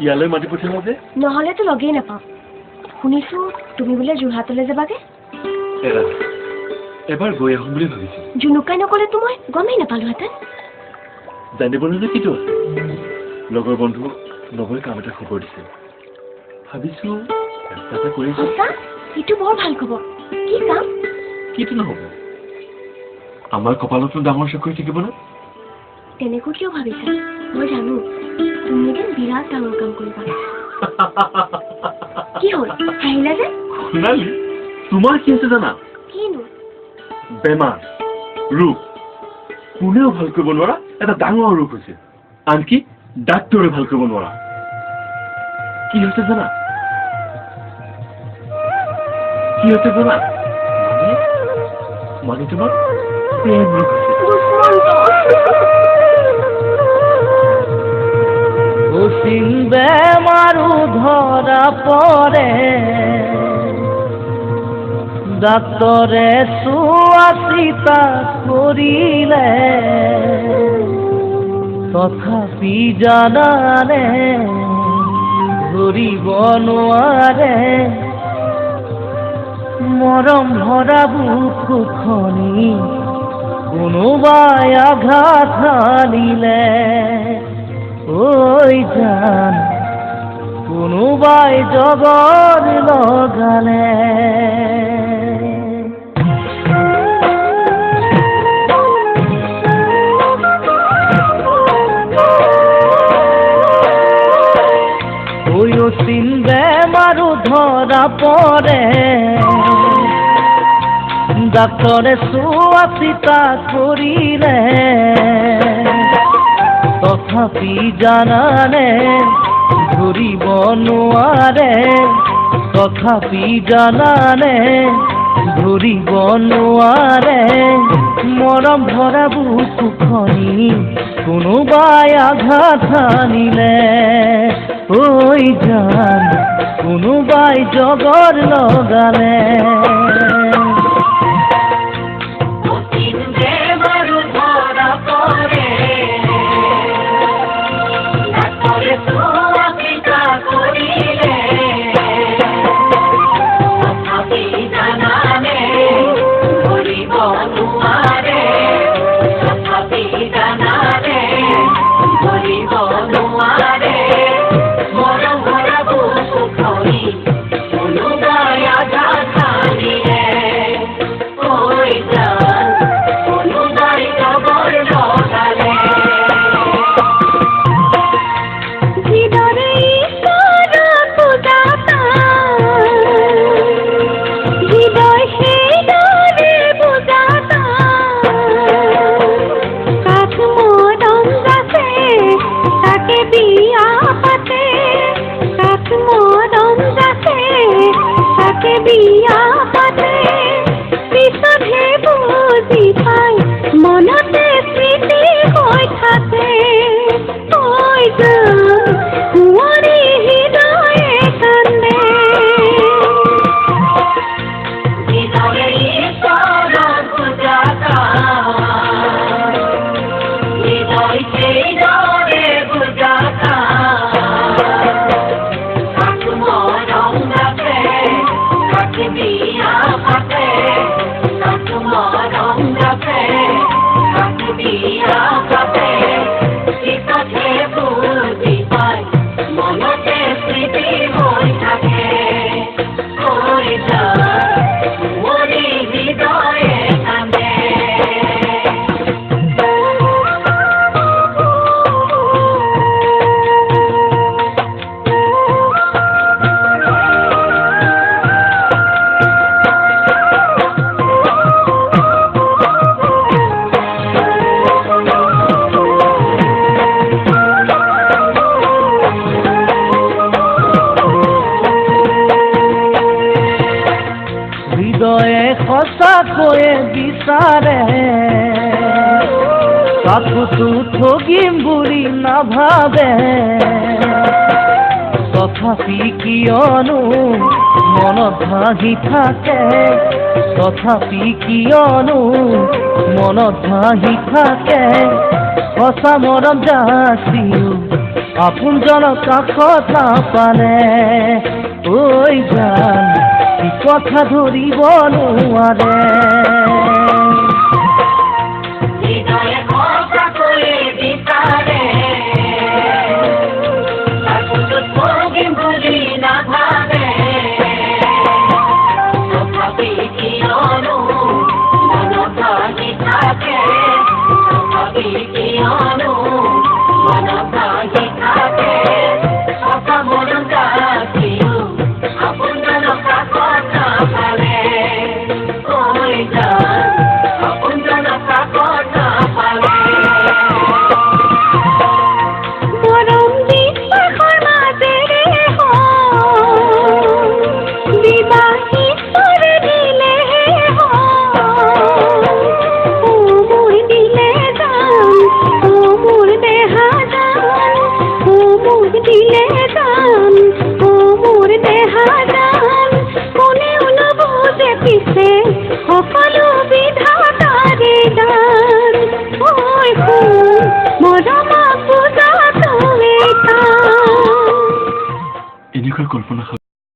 ইয়ালৈ মাতি পঠিয়ালা যে? নহ'লেতো লগেই নাপাওঁ। শুনিছোঁ তুমি বোলে যোৰহাটলৈ যাবাগে? এৰা এবাৰ গৈ আহোঁ বুলি ভাবিছোঁ। জুনুকাই নক'লেতো মই গমেই নাপালোহেঁতেন। জানিবলৈ যে কিটো আছে, লগৰ বন্ধু নগৈ কাম এটা খবৰ দিছে। ভাবিছোঁ ৰাস্তা এটা কৰিছোঁ। সঁচা? এইটো বৰ ভাল খবৰ। কি কাম? কিটো নহ'ব, আমাৰ কপালতো ডাঙৰ চাকৰি থাকিব ন। তেনেকৈ কিয় ভাবিছা? মই জানো তুমি এদিন বিৰাট ডাঙৰ কাম কৰিবা। কি হ'ল হাঁহিলা যে? শুনালি, তোমাৰ কি আছে জানা? কিনো? বেমাৰ, ৰোগ, কোনেও ভাল কৰিব নোৱাৰা এটা ডাঙৰ ৰোগ হৈছে। আনকি ডাক্তৰে ভাল কৰিব নোৱাৰা। কি হৈছে জানা? কি হৈছে জানা? মানে তোমাৰ প্ৰেম ৰোগ হৈছে। অসীম বেমাৰো ধৰা পৰে, ডাক্তৰে চোৱা চিতা কৰিলে, তথাপি জানানে ধৰিব নোৱাৰে মৰম ভৰা বুকুখনি কোনোবাই আঘাত হানিলে। ঐ জান কোনোবাই জগৰ লগালে। অসীম বেমাৰো ধৰা পৰে, ডাক্তৰে চোৱা চিতা কৰিলে, তথাপি জানানে ধৰিব নোৱাৰে, তথাপি জানানে ধৰিব নোৱাৰে মৰম ভৰা বুকুখনি কোনোবাই আঘাত হানিলে। ঐ জান কোনোবাই জগৰ লগালে। সঁচাকৈয়ে বিচাৰে কাকোতো ঠগিম বুলি নাভাবে, তথাপি কিয়নো মনত ভাহি থাকে, তথাপি কিয়নো মনত ভাহি থাকে সঁচা মৰম যাচিও আপোনজনক কাষত নাপালে ঐ জান কি কথা ধৰিব নোৱাৰে হৃদয়ে কথা কৈ বিচাৰে তাকোতো থগিম বুলি নাভাবে তথাপি কিয়নো মনত ভাঙি থাকে তথাপি কিয়নো মনত ভাঙি থাকে সঁচা মনত ৰাখিও আপোনজনক কাষত নাপালে ঐ জান আপোনজনক কাষত নাপালে মৰম বিশ্বাসৰ মাজেৰে বিবাহিত কৰি দিলেহে মোৰ দিলে যাম মোৰ দেহা যাম মোৰ দিলে যাম মোৰ দেহা যাম কোনেও নুবুজে পিছে সকলো বিধাতাৰে দান ঐ মৰমক বুজা তুমি কাম এনেকুৱা কল্পনা